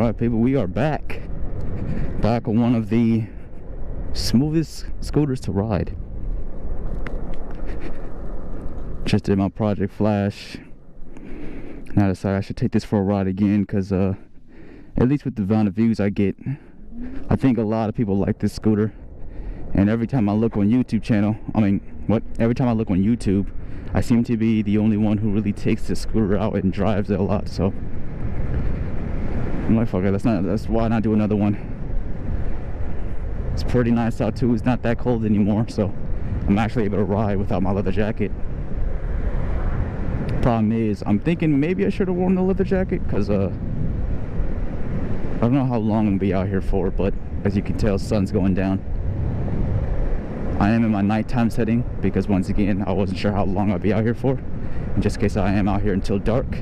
Alright people, we are back on one of the smoothest scooters to ride. Just did my Project Flash. Now I decided I should take this for a ride again because at least with the amount of views I get, I think a lot of people like this scooter. And every time I look on YouTube every time I look on YouTube, I seem to be the only one who really takes this scooter out and drives it a lot. So I'm like, fuck it, that's why not do another one. It's pretty nice out too. It's not that cold anymore, so I'm actually able to ride without my leather jacket. Problem is, I'm thinking maybe I should have worn the leather jacket because I don't know how long I'm gonna be out here for, but as you can tell, sun's going down. I am in my nighttime setting because once again, I wasn't sure how long I'd be out here for. In just in case I am out here until dark.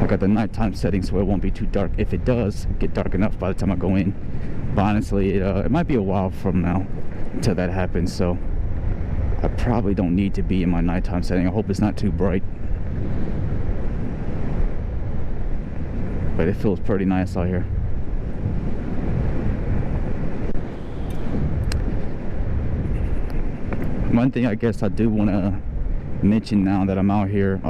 I got the nighttime setting so it won't be too dark. If it does get dark enough by the time I go in. But honestly, it might be a while from now until that happens, so I probably don't need to be in my nighttime setting. I hope it's not too bright. But it feels pretty nice out here. One thing I guess I do want to mention now that I'm out here,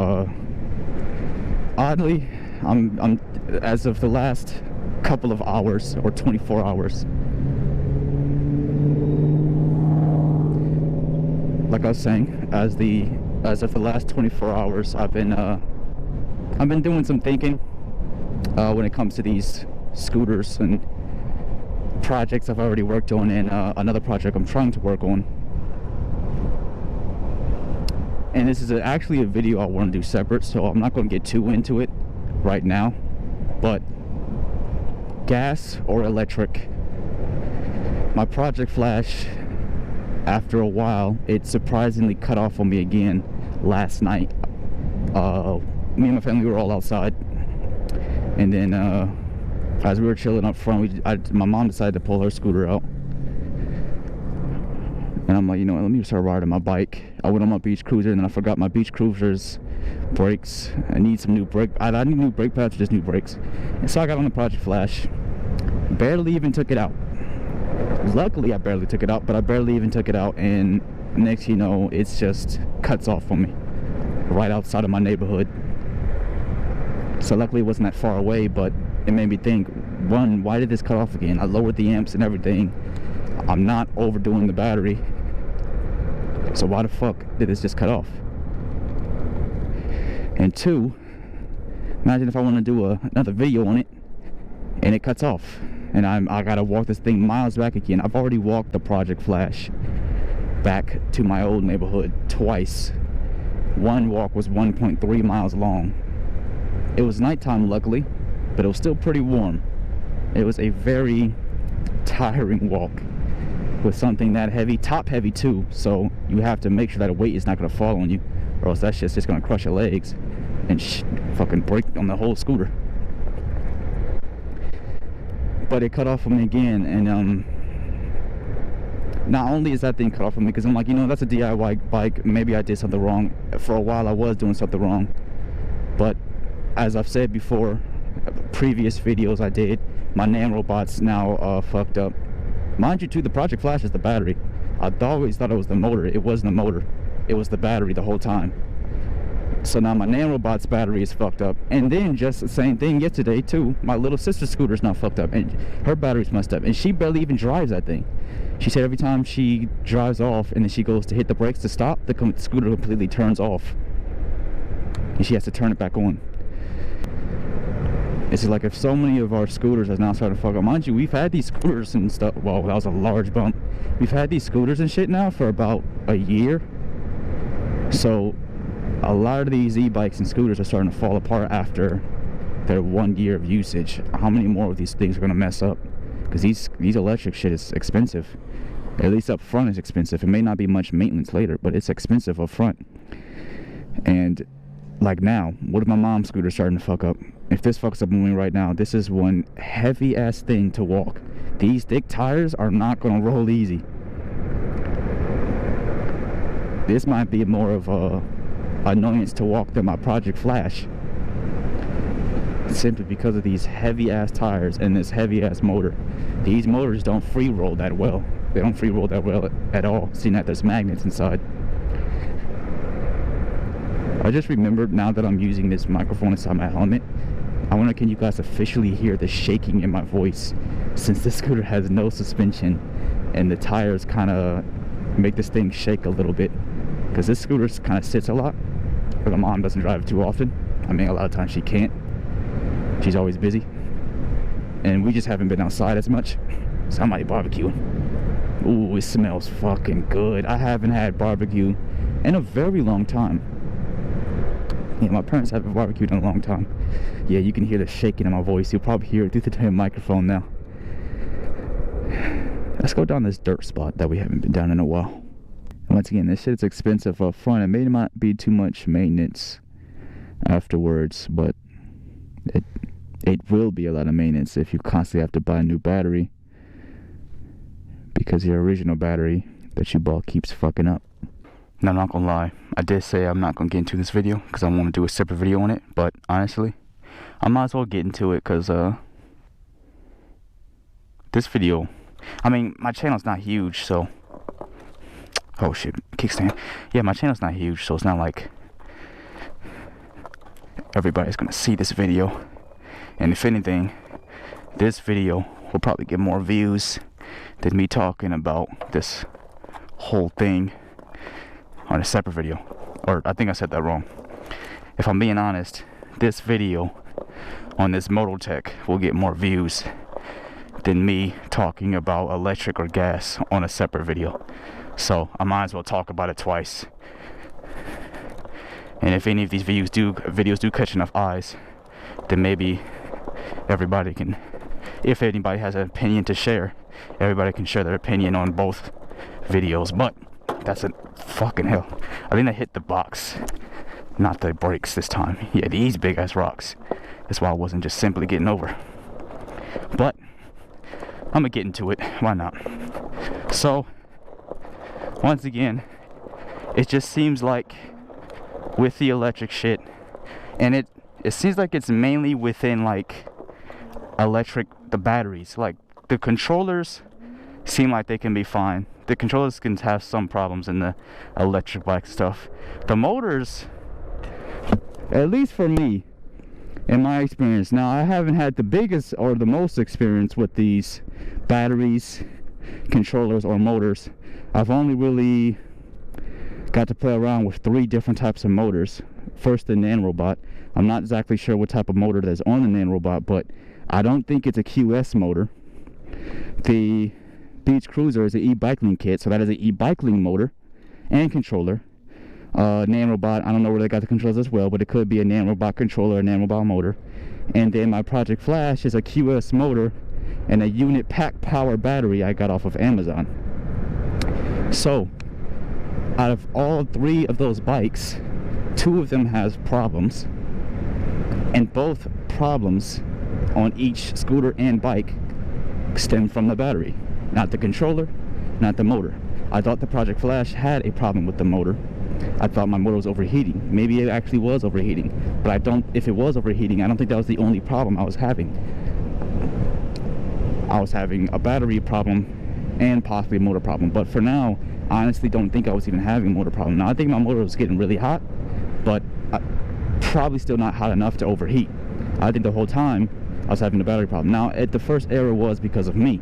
oddly, I'm as of the last couple of hours or 24 hours, like I was saying, as of the last 24 hours, I've been doing some thinking when it comes to these scooters and projects I've already worked on, and another project I'm trying to work on. And this is actually a video I want to do separate, so I'm not going to get too into it right now. But gas or electric, my Project Flash, after a while, it surprisingly cut off on me again last night. Me and my family were all outside, and then as we were chilling up front, my mom decided to pull her scooter out. And I'm like, you know what, let me start riding my bike. I went on my beach cruiser, and then I forgot my beach cruiser's brakes. I need some new brake. I need new brake pads or just new brakes. And so I got on the Project Flash. Barely even took it out. Luckily, I barely took it out, but I barely even took it out. And next, you know, it's just cuts off on me right outside of my neighborhood. So luckily, it wasn't that far away, but it made me think, one, why did this cut off again? I lowered the amps and everything. I'm not overdoing the battery, so why the fuck did this just cut off? And two, imagine if I want to do another video on it and it cuts off and I gotta walk this thing miles back again. I've already walked the Project Flash back to my old neighborhood twice. One walk was 1.3 miles long. It was nighttime, luckily, but it was still pretty warm. It was a very tiring walk with something that heavy, top heavy too, so you have to make sure that a weight is not going to fall on you, or else that shit's just going to crush your legs and fucking break on the whole scooter. But it cut off on me again, and not only is that thing cut off on me, because I'm like, you know, that's a DIY bike, maybe I did something wrong. For a while I was doing something wrong, but as I've said before, previous videos I did, my nanobot's now fucked up. Mind you too, the Project Flash is the battery. I always thought it was the motor. It wasn't the motor, it was the battery the whole time. So now my nanobot's battery is fucked up. And then just the same thing yesterday too, my little sister's scooter's now fucked up and her battery's messed up, and she barely even drives that thing. She said every time she drives off and then she goes to hit the brakes to stop, the scooter completely turns off and she has to turn it back on. It's like, if so many of our scooters are now starting to fuck up. Mind you, we've had these scooters and stuff. Well, that was a large bump. We've had these scooters and shit now for about a year. So a lot of these e-bikes and scooters are starting to fall apart after their 1 year of usage. How many more of these things are going to mess up? Because these electric shit is expensive. At least up front it's expensive. It may not be much maintenance later, but it's expensive up front. And like now, what if my mom's scooter starting to fuck up? If this fucks up moving right now, this is one heavy ass thing to walk. These thick tires are not gonna roll easy. This might be more of a annoyance to walk than my Project Flash. simply because of these heavy ass tires and this heavy ass motor. These motors don't free roll that well. They don't free roll that well at all, seeing that there's magnets inside. I just remembered, now that I'm using this microphone inside my helmet, I wonder, can you guys officially hear the shaking in my voice, since this scooter has no suspension and the tires kind of make this thing shake a little bit, because this scooter kind of sits a lot, because my mom doesn't drive it too often. I mean, a lot of times she can't. She's always busy, and we just haven't been outside as much, so I might barbecue. Ooh, it smells fucking good. I haven't had barbecue in a very long time. Yeah, my parents haven't barbecued in a long time. Yeah, you can hear the shaking in my voice. You'll probably hear it through the damn microphone now. Let's go down this dirt spot that we haven't been down in a while. Once again, this shit is expensive up front. It may not be too much maintenance afterwards, but it will be a lot of maintenance if you constantly have to buy a new battery, because your original battery that you bought keeps fucking up. Now, I'm not gonna lie, I did say I'm not gonna get into this video because I want to do a separate video on it, but honestly, I might as well get into it because this video, I mean, my channel's not huge, so, oh shit, kickstand. Yeah, my channel's not huge, so it's not like everybody's gonna see this video. And if anything, this video will probably get more views than me talking about this whole thing on a separate video. Or I think I said that wrong. If I'm being honest, this video on this MotoTec will get more views than me talking about electric or gas on a separate video. So I might as well talk about it twice. And if any of these videos do catch enough eyes, then maybe everybody can, if anybody has an opinion to share, everybody can share their opinion on both videos. But that's a fucking hell. I think I hit the box, not the brakes this time. Yeah, these big ass rocks. That's why I wasn't just simply getting over. But I'm gonna get into it. Why not? So once again, it just seems like with the electric shit, and it seems like it's mainly within like the batteries. Like the controllers seem like they can be fine. The controllers can have some problems in the electric bike stuff. The motors, at least for me, in my experience, now I haven't had the biggest or the most experience with these batteries, controllers, or motors. I've only really got to play around with 3 different types of motors. First, the Nanrobot. I'm not exactly sure what type of motor that's on the Nanrobot, but I don't think it's a QS motor. The Beach Cruiser is an e-biking kit, so that is an e-biking motor and controller. Nanrobot, I don't know where they got the controllers as well, but it could be a Nanrobot controller or Nanrobot motor. And then my Project Flash is a QS motor and a unit pack power battery I got off of Amazon. So out of all 3 of those bikes, 2 of them has problems, and both problems on each scooter and bike stem from the battery, not the controller, not the motor. I thought the Project Flash had a problem with the motor. I thought my motor was overheating. Maybe it actually was overheating, but if it was overheating, I don't think that was the only problem I was having. I was having a battery problem and possibly a motor problem, but for now, I honestly don't think I was even having a motor problem. Now, I think my motor was getting really hot, but probably still not hot enough to overheat. I think the whole time I was having a battery problem. Now, at the first error was because of me.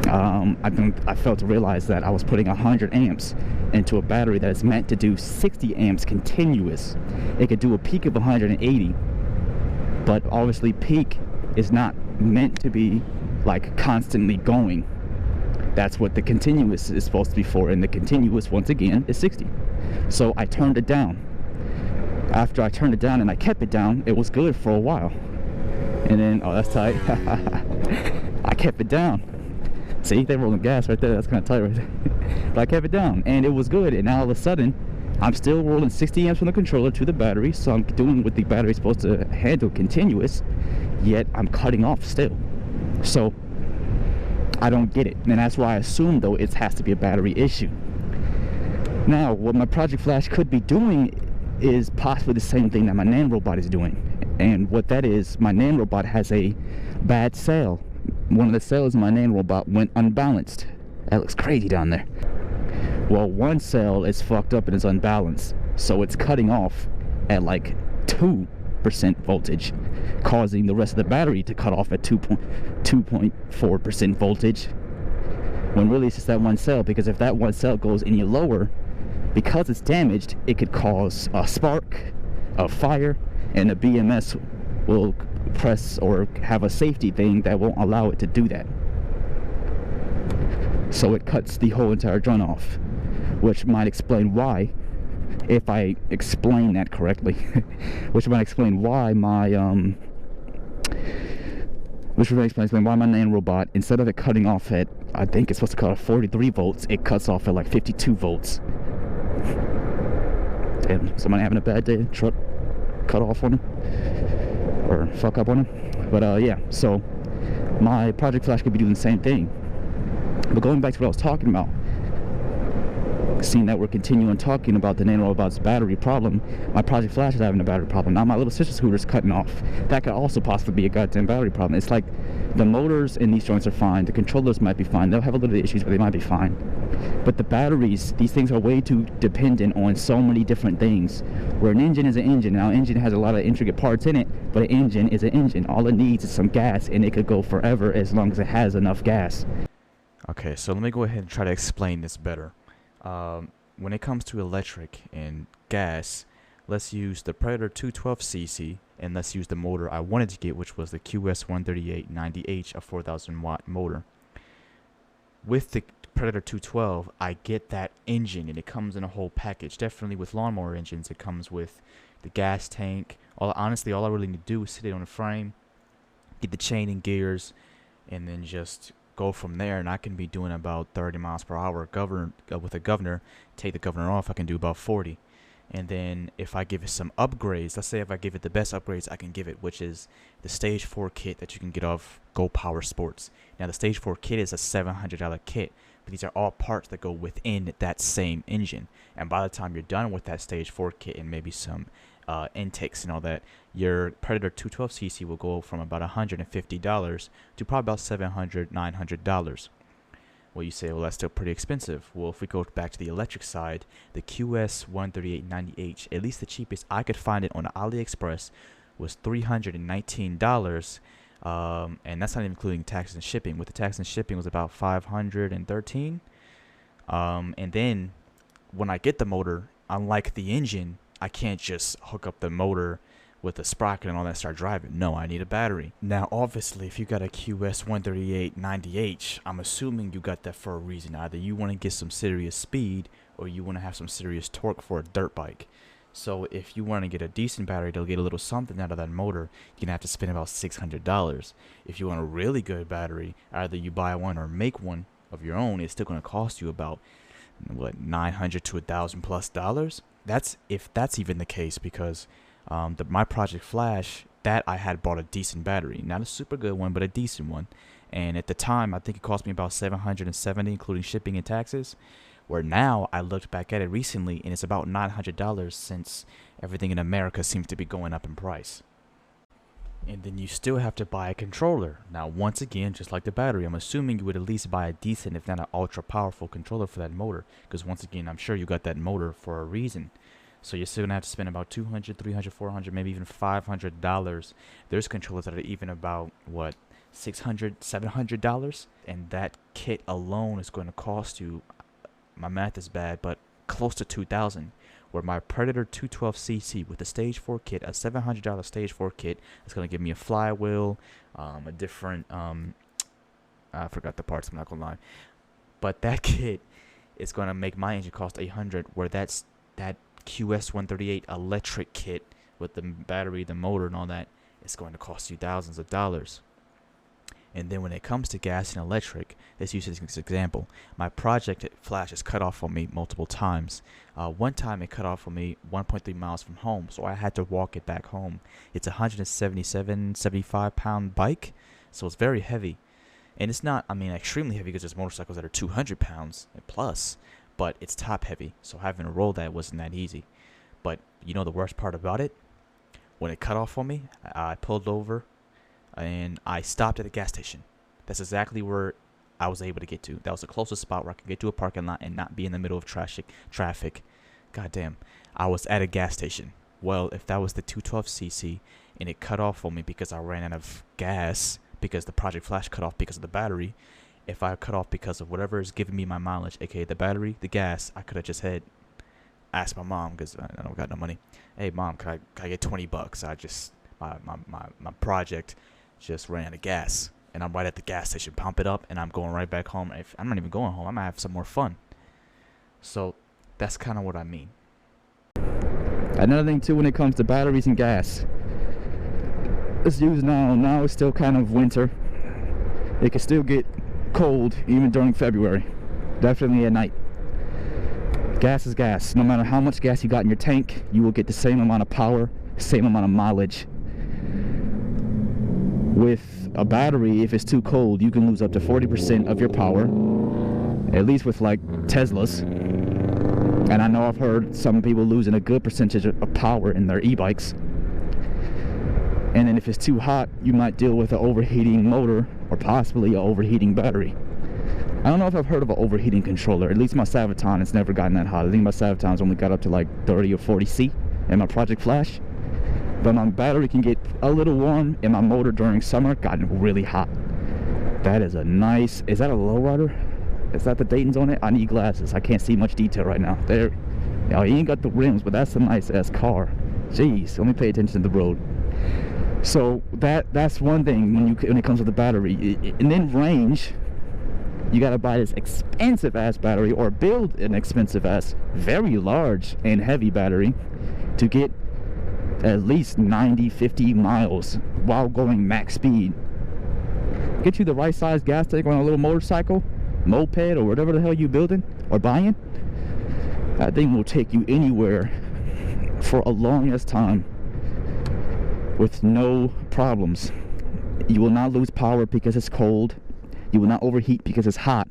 I failed to realize that I was putting 100 amps into a battery that is meant to do 60 amps continuous. It could do a peak of 180, but obviously peak is not meant to be like constantly going. That's what the continuous is supposed to be for, and the continuous, once again, is 60. So I turned it down. After I turned it down and I kept it down, it was good for a while. And then, oh, that's tight. I kept it down. See, they're rolling gas right there. That's kind of tight right there. But I kept it down, and it was good. And now all of a sudden, I'm still rolling 60 amps from the controller to the battery. So I'm doing what the battery is supposed to handle continuous, yet I'm cutting off still. So I don't get it. And that's why I assume, though, it has to be a battery issue. Now, what my Project Flash could be doing is possibly the same thing that my Nanrobot is doing. And what that is, my nanorobot has a bad cell. One of the cells in my nanorobot went unbalanced. That looks crazy down there. Well, one cell is fucked up and is unbalanced, so it's cutting off at like 2% voltage, causing the rest of the battery to cut off at 2.4% voltage, when really it's just that one cell. Because if that one cell goes any lower, because it's damaged, it could cause a spark, a fire, and the BMS will press or have a safety thing that won't allow it to do that. So it cuts the whole entire joint off, which might explain why, if I explain that correctly, which might explain why my nanorobot, instead of it cutting off at, I think it's supposed to cut off 43 volts, it cuts off at like 52 volts. Damn, somebody having a bad day, truck cut off on him, or fuck up on him. But yeah, so my Project Flash could be doing the same thing. But going back to what I was talking about, seeing that we're continuing talking about the nanorobot's battery problem, my Project Flash is having a battery problem. Now my little sister scooter's cutting off. That could also possibly be a goddamn battery problem. It's like the motors in these joints are fine, the controllers might be fine, they'll have a little bit of issues, but they might be fine. But the batteries, these things are way too dependent on so many different things. Where an engine is an engine. Now, an engine has a lot of intricate parts in it, but an engine is an engine. All it needs is some gas, and it could go forever as long as it has enough gas. Okay, so let me go ahead and try to explain this better. When it comes to electric and gas, let's use the Predator 212cc, and let's use the motor I wanted to get, which was the QS13890H, a 4,000 watt motor. With the Predator 212, I get that engine, and it comes in a whole package. Definitely with lawnmower engines, it comes with the gas tank. Honestly, all I really need to do is sit it on the frame, get the chain and gears, and then just go from there. And I can be doing about 30 miles per hour with a governor. Take the governor off, I can do about 40. And then if I give it some upgrades, let's say if I give it the best upgrades I can give it, which is the Stage 4 kit that you can get off Go Power Sports. Now the Stage 4 kit is a $700 kit, but these are all parts that go within that same engine. And by the time you're done with that Stage 4 kit and maybe some intakes and all that, your Predator 212cc will go from about $150 to probably about $700, $900. Well, you say, well, that's still pretty expensive. Well, if we go back to the electric side, the QS13890H, at least the cheapest I could find it on AliExpress, was $319, and that's not even including taxes and shipping. With the tax and shipping, it was about $513. And then when I get the motor, unlike the engine, I can't just hook up the motor with the sprocket and all that and start driving. No, I need a battery. Now, obviously, if you got a QS13890H, I'm assuming you got that for a reason. Either you want to get some serious speed or you want to have some serious torque for a dirt bike. So if you want to get a decent battery that'll get a little something out of that motor, you're going to have to spend about $600. If you want a really good battery, either you buy one or make one of your own, it's still going to cost you about, what, $900 to $1,000+. That's if that's even the case, because my Project Flash, that I had bought a decent battery, not a super good one, but a decent one. And at the time, I think it cost me about $770, including shipping and taxes. Where now I looked back at it recently, and it's about $900 since everything in America seems to be going up in price. And then you still have to buy a controller. Now, once again, just like the battery, I'm assuming you would at least buy a decent, if not an ultra powerful controller for that motor. Because once again, I'm sure you got that motor for a reason. So you're still going to have to spend about $200, $300, $400, maybe even $500. There's controllers that are even about, what, $600, $700? And that kit alone is going to cost you, my math is bad, but close to $2,000. Where my Predator 212cc with the Stage 4 kit, a $700 Stage 4 kit, is going to give me a flywheel, a different, I forgot the parts, I'm not going to lie. But that kit is going to make my engine cost $800, where that QS138 electric kit with the battery, the motor, and all that, it's going to cost you thousands of dollars. And then when it comes to gas and electric, let's use this as an example. My Project Flash is cut off on me multiple times. One time it cut off on me 1.3 miles from home, so I had to walk it back home. It's a 75 pound bike, so it's very heavy. And it's not, I mean, extremely heavy, because there's motorcycles that are 200 pounds and plus, but it's top heavy, so having to roll that wasn't that easy. But you know the worst part about it? when it cut off on me, I pulled over and I stopped at a gas station. That's exactly where I was able to get to. That was the closest spot where I could get to a parking lot and not be in the middle of traffic. God damn. I was at a gas station. Well, if that was the 212cc and it cut off on me because I ran out of gas, because the Project Flash cut off because of the battery, if I cut off because of whatever is giving me my mileage, aka the battery, the gas, I could have just asked my mom, because I don't got no money. Hey mom, can I get $20? I just my project just ran out of gas, and I'm right at the gas station. Pump it up, and I'm going right back home. If I'm not even going home, I'm gonna have some more fun. So that's kind of what I mean. Another thing too, when it comes to batteries and gas, let's use now it's still kind of winter. It can still get cold even during February, definitely at night. Gas is gas. No matter how much gas you got in your tank, you will get the same amount of power, same amount of mileage. With a battery, if it's too cold, you can lose up to 40% of your power, at least with like Teslas. And I know I've heard some people losing a good percentage of power in their e-bikes. And then if it's too hot, you might deal with an overheating motor or possibly an overheating battery. I don't know if I've heard of an overheating controller. At least my Saviton has never gotten that hot. I think my Saviton's only got up to like 30 or 40 C in my Project Flash. But my battery can get a little warm, and my motor during summer got really hot. That is a nice... Is that a lowrider? Is that the Dayton's on it? I need glasses. I can't see much detail right now. There. Now, he ain't got the rims, but that's a nice ass car. Jeez, let me pay attention to the road. So that's one thing when it comes to the battery. And then range, you gotta buy this expensive ass battery or build an expensive ass, very large and heavy battery to get at least 90-50 miles while going max speed. Get you the right size gas tank on a little motorcycle, moped, or whatever the hell you building or buying. That thing will take you anywhere for a long ass time with no problems. You will not lose power because it's cold. You will not overheat because it's hot.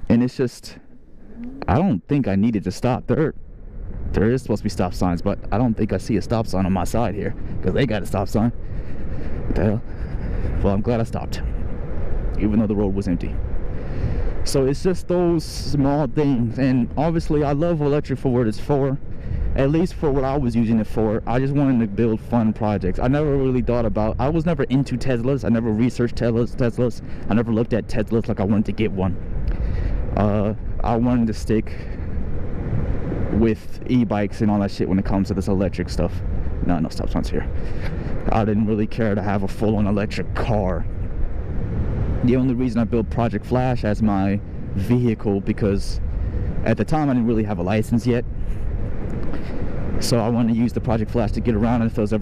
And it's just, I don't think I needed to stop. There is supposed to be stop signs, but I don't think I see a stop sign on my side here, because they got a stop sign. What the hell? Well, I'm glad I stopped, even though the road was empty. So it's just those small things. And obviously I love electric for what it's for, at least for what I was using it for. I just wanted to build fun projects. I never really thought about, I was never into Teslas. I never researched Teslas. I never looked at Teslas like I wanted to get one. I wanted to stick with e-bikes and all that shit when it comes to this electric stuff. No stop signs here. I didn't really care to have a full-on electric car. The only reason I built Project Flash as my vehicle, because at the time I didn't really have a license yet, so I wanted to use the Project Flash to get around, and if there was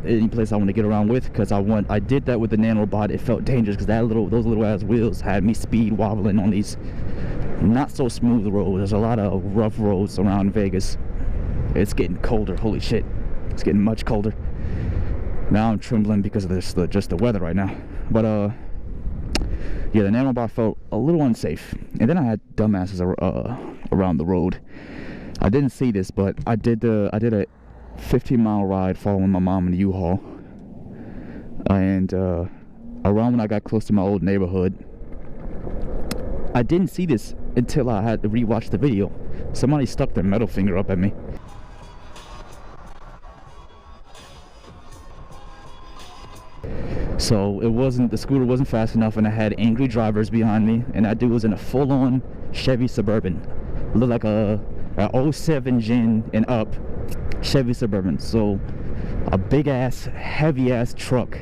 any place I want to get around with, because I did that with the Nanorobot. It felt dangerous because those little ass wheels had me speed wobbling on these not so smooth roads. There's a lot of rough roads around Vegas. It's getting colder. Holy shit, it's getting much colder. Now I'm trembling because of this, just the weather right now. But yeah, the Nanorobot felt a little unsafe. And then I had dumbasses around the road. I didn't see this, but I did a 15-mile ride following my mom in the U-Haul. And around when I got close to my old neighborhood, I didn't see this until I had to rewatch the video. Somebody stuck their middle finger up at me. So the scooter wasn't fast enough, and I had angry drivers behind me, and that dude was in a full-on Chevy Suburban. It looked like a 07 Gen and up Chevy Suburban. So a big ass, heavy ass truck.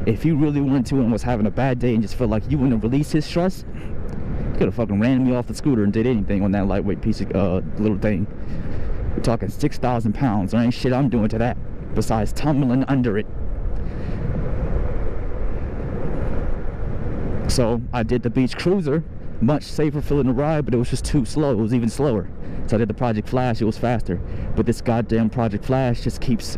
If he really wanted to and was having a bad day and just felt like you wouldn't release his trust, he could have fucking ran me off the scooter and did anything on that lightweight piece of little thing. We're talking 6,000 pounds. There ain't shit I'm doing to that besides tumbling under it. So I did the Beach Cruiser, much safer feeling the ride, but it was just too slow. It was even slower. So I did the Project Flash. It was faster. But this goddamn Project Flash just keeps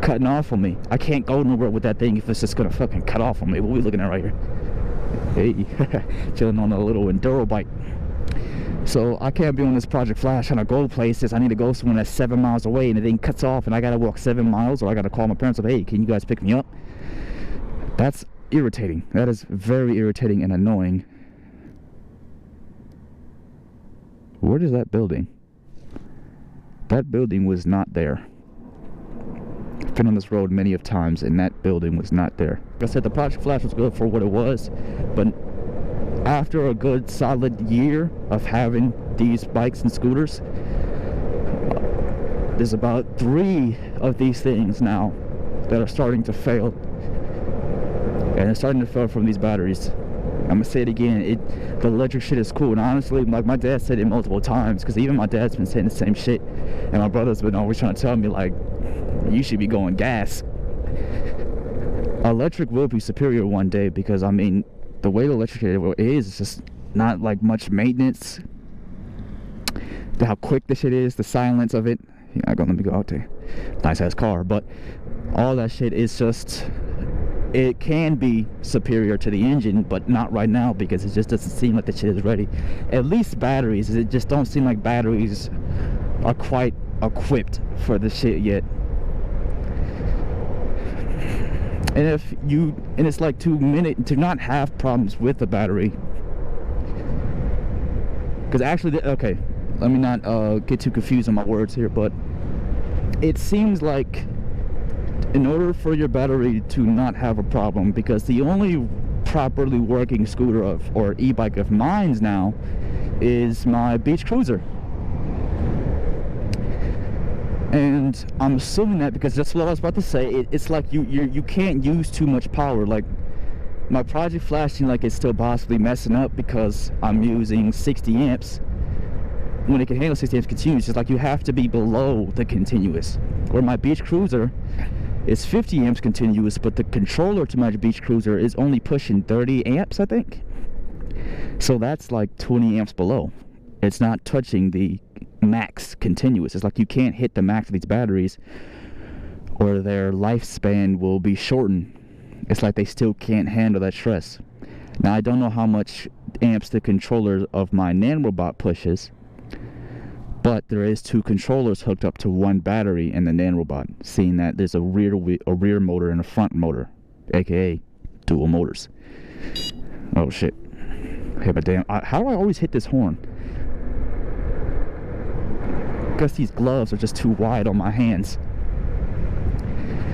cutting off on me. I can't go nowhere with that thing if it's just gonna fucking cut off on me. What are we looking at right here? Hey, chilling on a little enduro bike. So I can't be on this Project Flash trying to go places. I need to go somewhere that's 7 miles away, and the thing cuts off, and I gotta walk 7 miles, or I gotta call my parents up, hey, can you guys pick me up? That's irritating. That is very irritating and annoying. What is that building? That building was not there. I've been on this road many of times, and that building was not there. Like I said, the Project Flash was good for what it was, but after a good solid year of having these bikes and scooters, there's about 3 of these things now that are starting to fail, and they're starting to fail from these batteries. I'm gonna say it again, the electric shit is cool, and honestly, like my dad said it multiple times, because even my dad's been saying the same shit, and my brother's been always trying to tell me, like, you should be going gas. Electric will be superior one day, because I mean, the way the electric is, it's just not like much maintenance. How quick the shit is, the silence of it. You're not gonna let me go out there. Nice ass car, but all that shit is just, it can be superior to the engine, but not right now, because it just doesn't seem like the shit is ready. At least batteries, it just don't seem like batteries are quite equipped for the shit yet. And it's like to not have problems with the battery, because actually, okay, let me not get too confused on my words here, but it seems like in order for your battery to not have a problem, because the only properly working scooter or e-bike of mine's now is my beach cruiser. And I'm assuming that because that's what I was about to say, it's like you can't use too much power. Like my Project Flash seems like it's still possibly messing up because I'm using 60 amps when it can handle 60 amps continuous. It's like you have to be below the continuous, where my beach cruiser is 50 amps continuous, but the controller to my beach cruiser is only pushing 30 amps, I think. So that's like 20 amps below. It's not touching the max continuous. It's like you can't hit the max of these batteries, or their lifespan will be shortened. It's like they still can't handle that stress. Now I don't know how much amps the controller of my nanorobot pushes, but there is 2 controllers hooked up to 1 battery in the nanorobot, seeing that there's a rear motor and a front motor, aka dual motors. Oh shit. Hey, but damn, how do I always hit this horn? Because these gloves are just too wide on my hands.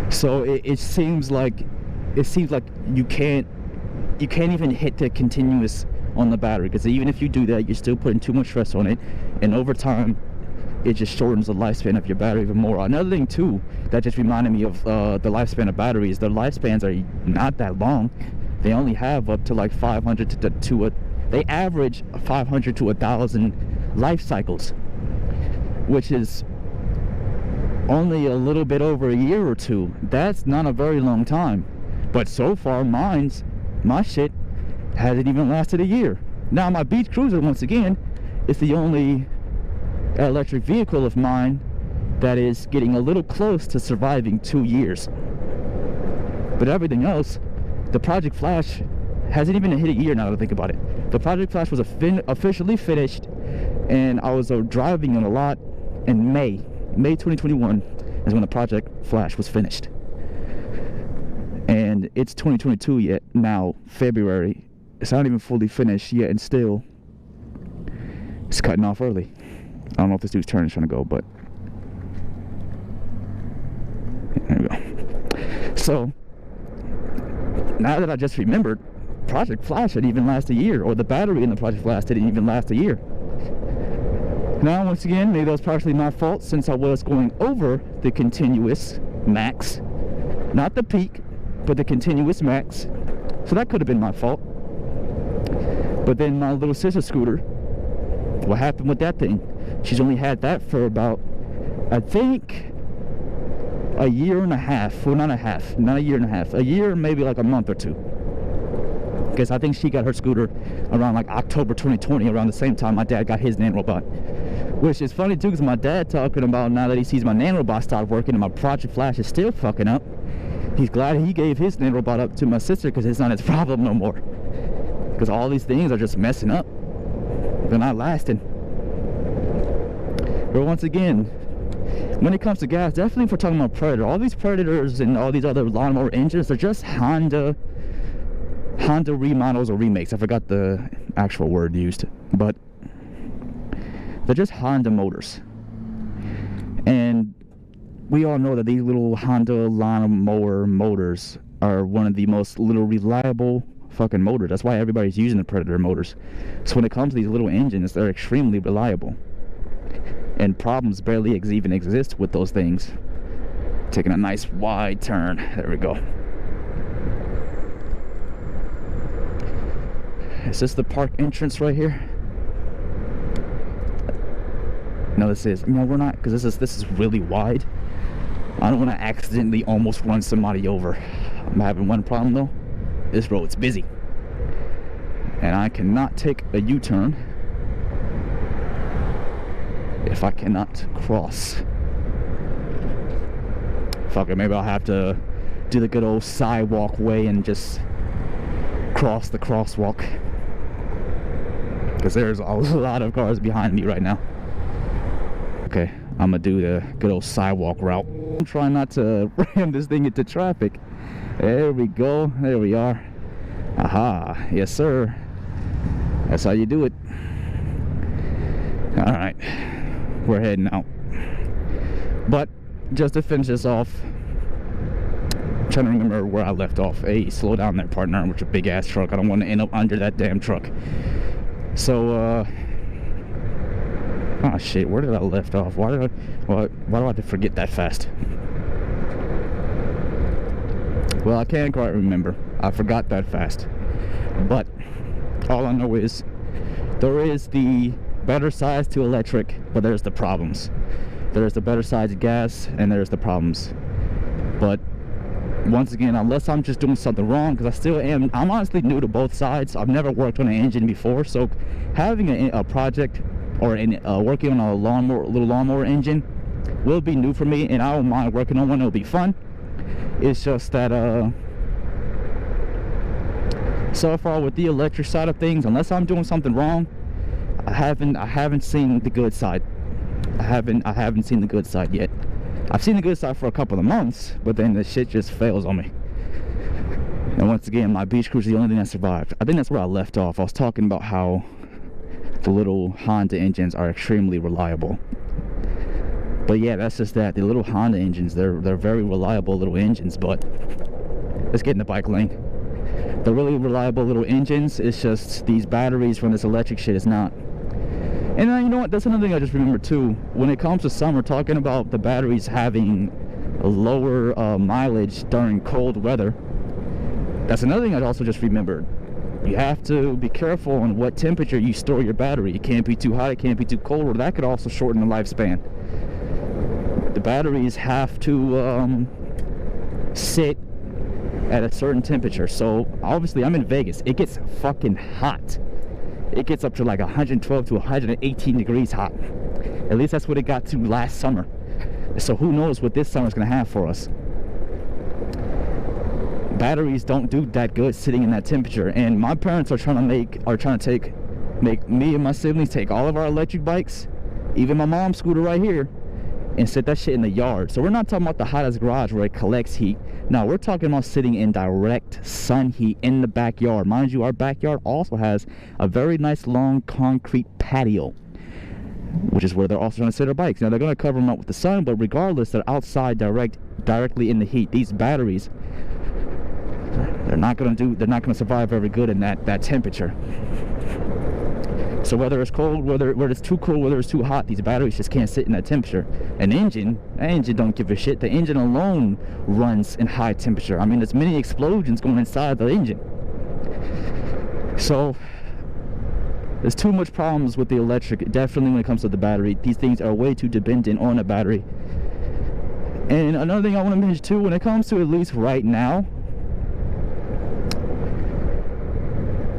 So it seems like you can't even hit the continuous on the battery, because even if you do that, you're still putting too much stress on it, and over time it just shortens the lifespan of your battery even more. Another thing too that just reminded me of the lifespan of batteries, the lifespans are not that long. They only have up to like 500 they average 500 to 1,000 life cycles, which is only a little bit over a year or 2. That's not a very long time. But so far, my shit hasn't even lasted a year. Now my beach cruiser, once again, is the only electric vehicle of mine that is getting a little close to surviving 2 years. But everything else, the Project Flash hasn't even hit a year now that I think about it. The Project Flash was officially finished, and I was driving it a lot in May 2021 is when the Project Flash was finished. And it's 2022 yet now, February. It's not even fully finished yet, and still it's cutting off early. I don't know if this dude's turn is trying to go, but there we go. So now that I just remembered, Project Flash didn't even last a year, or the battery in the Project Flash didn't even last a year. Now, once again, maybe that was partially my fault, since I was going over the continuous max, not the peak, but the continuous max. So that could have been my fault. But then my little sister scooter, what happened with that thing? She's only had that for about, I think, a year and a half. Well, not a year and a half. A year, maybe like a month or 2. Because I think she got her scooter around like October 2020, around the same time my dad got his nanorobot. Which is funny too, because my dad talking about now that he sees my nanorobot start working and my Project Flash is still fucking up, he's glad he gave his nanorobot up to my sister, because it's not his problem no more. Because all these things are just messing up. They're not lasting. But once again, when it comes to gas, definitely if we're talking about Predator, all these Predators and all these other lawnmower engines, they're just Honda remodels or remakes. I forgot the actual word used, but they're just Honda motors. And we all know that these little Honda lawnmower motors are one of the most little reliable fucking motors. That's why everybody's using the Predator motors. So when it comes to these little engines, they're extremely reliable, and problems barely even exist with those things. Taking a nice wide turn. There we go. Is this the park entrance right here? No, this is. No, we're not, because this is really wide. I don't want to accidentally almost run somebody over. I'm having one problem though. This road's busy, and I cannot take a U-turn if I cannot cross. Fuck it, maybe I'll have to do the good old sidewalk way and just cross the crosswalk, because there's a lot of cars behind me right now. Okay, I'm gonna do the good old sidewalk route. I'm trying not to ram this thing into traffic. There we go. There we are. Aha. Yes, sir. That's how you do it. All right. We're heading out. But just to finish this off, I'm trying to remember where I left off. Hey, slow down there, partner, with your big ass truck. I don't want to end up under that damn truck. So, oh shit, where did I left off? Why do I have to forget that fast? Well, I can't quite remember. I forgot that fast. But all I know is there is the better sides to electric, but there's the problems. There's the better sides of gas, and there's the problems. But once again, unless I'm just doing something wrong, because I still am, I'm honestly new to both sides. I've never worked on an engine before, so having a project or working on a little lawnmower engine will be new for me, and I don't mind working on one. It'll be fun. It's just that so far with the electric side of things, unless I'm doing something wrong, I haven't seen the good side. I haven't seen the good side yet. I've seen the good side for a couple of months, but then the shit just fails on me. And once again, my beach cruise is the only thing that survived. I think that's where I left off. I was talking about how the little Honda engines are extremely reliable. But yeah, that's just that. The little Honda engines, they're very reliable little engines, but let's get in the bike lane. They're really reliable little engines. It's just these batteries from this electric shit is not. And you know what? That's another thing I just remembered too. When it comes to summer, talking about the batteries having a lower mileage during cold weather, that's another thing I also just remembered. You have to be careful on what temperature you store your battery. It can't be too hot, it can't be too cold, or that could also shorten the lifespan. The batteries have to sit at a certain temperature. So obviously I'm in Vegas. It gets fucking hot. It gets up to like 112 to 118 degrees hot. At least that's what it got to last summer. So who knows what this summer's gonna have for us. Batteries don't do that good sitting in that temperature, and my parents are trying to make me and my siblings take all of our electric bikes, even my mom's scooter right here, and sit that shit in the yard. So we're not talking about the hottest garage where it collects heat. No, we're talking about sitting in direct sun heat in the backyard. Mind you, our backyard also has a very nice long concrete patio, which is where they're also trying to sit their bikes. Now they're going to cover them up with the sun, but regardless, they're outside directly in the heat. These batteries, they're not going to survive very good in that temperature. So whether it's cold, whether it's too cold, whether it's too hot, these batteries just can't sit in that temperature. An engine don't give a shit. The engine alone runs in high temperature. I mean, there's many explosions going inside the engine. So there's too much problems with the electric, definitely when it comes to the battery. These things are way too dependent on a battery. And another thing I want to mention too, when it comes to, at least right now,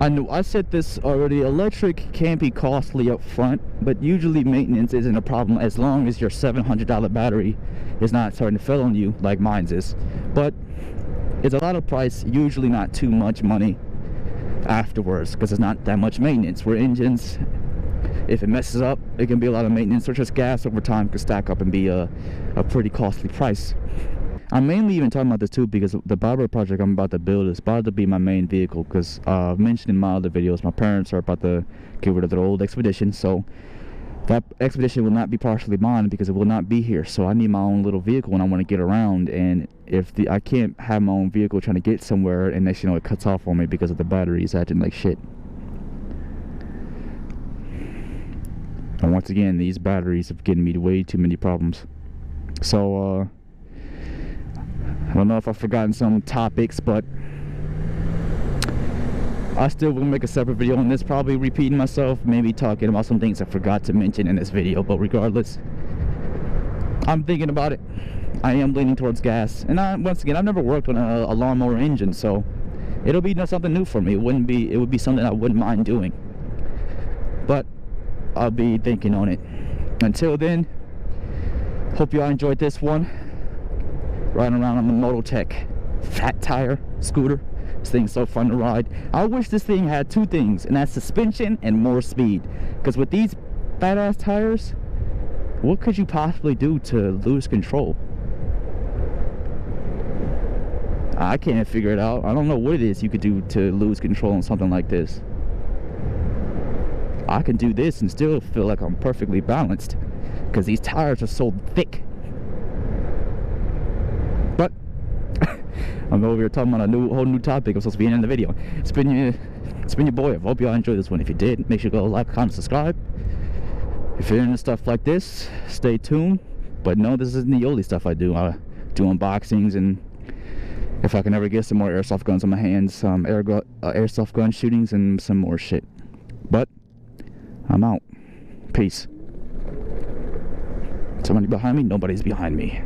I know I said this already, electric can be costly up front, but usually maintenance isn't a problem as long as your $700 battery is not starting to fail on you like mine's is. But it's a lot of price, usually not too much money afterwards, because it's not that much maintenance. Where engines, if it messes up, it can be a lot of maintenance, or just gas over time could stack up and be a pretty costly price. I'm mainly even talking about this too because the barber project I'm about to build is about to be my main vehicle, because I've mentioned in my other videos my parents are about to get rid of their old Expedition, so that Expedition will not be partially mine because it will not be here. So I need my own little vehicle when I want to get around, and if I can't have my own vehicle trying to get somewhere and next, you know, it cuts off on me because of the batteries acting like shit. And once again, these batteries have given me way too many problems. So I don't know if I've forgotten some topics, but I still will make a separate video on this, probably repeating myself, maybe talking about some things I forgot to mention in this video. But regardless, I'm thinking about it. I am leaning towards gas, and once again, I've never worked on a lawnmower engine, so it'll be something new for me. It would be something I wouldn't mind doing, but I'll be thinking on it. Until then, hope y'all enjoyed this one. Riding around on the MotoTec fat tire scooter. This thing's so fun to ride. I wish this thing had two things, and that's suspension and more speed, because with these fat ass tires, what could you possibly do to lose control? I can't figure it out. I don't know what it is you could do to lose control on something like this. I can do this and still feel like I'm perfectly balanced because these tires are so thick. But I'm over here talking about a whole new topic. I'm supposed to be in the video. It's been your boy. I hope y'all enjoyed this one. If you did, make sure you go like, comment, subscribe. If you're into stuff like this, stay tuned. But no, this isn't the only stuff I do. I do unboxings, and if I can ever get some more airsoft guns on my hands, some airsoft gun shootings, and some more shit. But I'm out. Peace. Somebody behind me? Nobody's behind me.